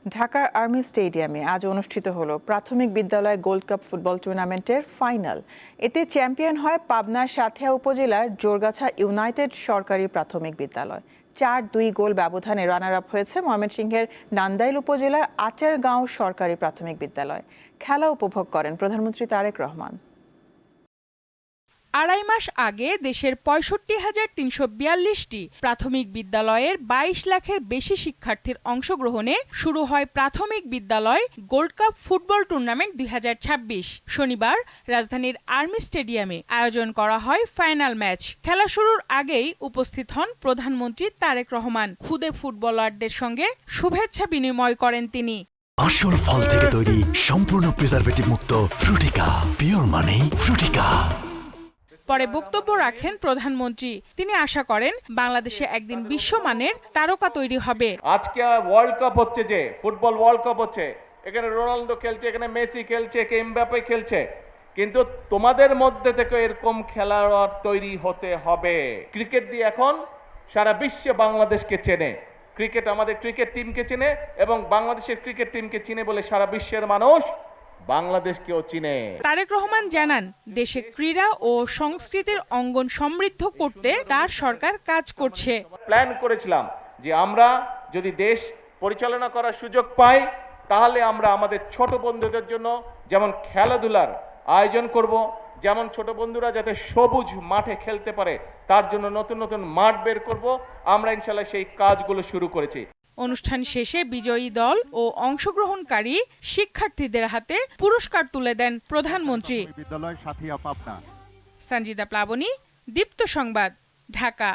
ঢাকার আর্মি স্টেডিয়ামে আজ অনুষ্ঠিত হলো প্রাথমিক বিদ্যালয় গোল্ড কাপ ফুটবল টুর্নামেন্টের ফাইনাল। এতে চ্যাম্পিয়ন হয় পাবনার সাঁথিয়া উপজেলার জোরগাছা ইউনাইটেড সরকারি প্রাথমিক বিদ্যালয়। ৪-২ গোল ব্যবধানে রানার আপ হয়েছে ময়মনসিংহের নান্দাইল উপজেলার আচারগাঁও সরকারি প্রাথমিক বিদ্যালয়। খেলা উপভোগ করেন প্রধানমন্ত্রী তারেক রহমান। আড়াই মাস আগে দেশের ৬৫,৩৪২টি প্রাথমিক বিদ্যালয়ের ২২ লাখের বেশি শিক্ষার্থীর অংশগ্রহণে শুরু হয় প্রাথমিক বিদ্যালয় গোল্ড কাপ ফুটবল টুর্নামেন্ট ২০২৬। শনিবার রাজধানীর আর্মি স্টেডিয়ামে আয়োজন করা হয় ফাইনাল ম্যাচ। খেলা শুরুর আগেই উপস্থিত হন প্রধানমন্ত্রী তারেক রহমান। খুদে ফুটবলারদের সঙ্গে শুভেচ্ছা বিনিময় করেন তিনি। আসল ফল থেকে তৈরি সম্পূর্ণ প্রিজারভেটিভ মুক্ত ফ্রুটিকা, পিওর মানে ফ্রুটিকা। পরে বক্তব্য রাখেন প্রধানমন্ত্রী। তিনি আশা করেন বাংলাদেশে একদিন বিশ্বমানের তারকা তৈরি হবে। আজকে ওয়ার্ল্ড কাপ হচ্ছে, যে ফুটবল ওয়ার্ল্ড কাপ হচ্ছে, এখানে রোনালদো খেলছে, এখানে মেসি খেলছে, এমবাপ্পে খেলছে, কিন্তু তোমাদের মধ্যে থেকে এরকম খেলোয়াড় তৈরি হতে হবে। ক্রিকেট দিয়ে এখন সারা বিশ্বে বাংলাদেশকে চেনে, ক্রিকেট আমাদের ক্রিকেট টিমকে চেনে এবং বাংলাদেশের ক্রিকেট টিমকে চিনে বলে সারা বিশ্বের মানুষ বাংলাদেশকেও চিনে। তারেক রহমান জানান, দেশে ক্রীড়া ও সংস্কৃতির অঙ্গন সমৃদ্ধ করতে তার সরকার কাজ করছে। প্ল্যান করেছিলাম যে আমরা যদি দেশ পরিচালনা করার সুযোগ পাই, তাহলে আমরা আমাদের ছোট বন্ধুদের জন্য যেমন খেলাধুলার আয়োজন করব, যেমন ছোট বন্ধুরা যাতে সবুজ মাঠে খেলতে পারে তার জন্য নতুন নতুন মাঠ বের করব। আমরা ইনশাল্লাহ সেই কাজগুলো শুরু করেছি। অনুষ্ঠান শেষে বিজয়ী দল ও অংশগ্রহণকারী শিক্ষার্থীদের হাতে পুরস্কার তুলে দেন প্রধানমন্ত্রী। বিদ্যালয় সাথিয়া পাবনা। সঞ্জিদা প্লাবনী, দীপ্ত সংবাদ, ঢাকা।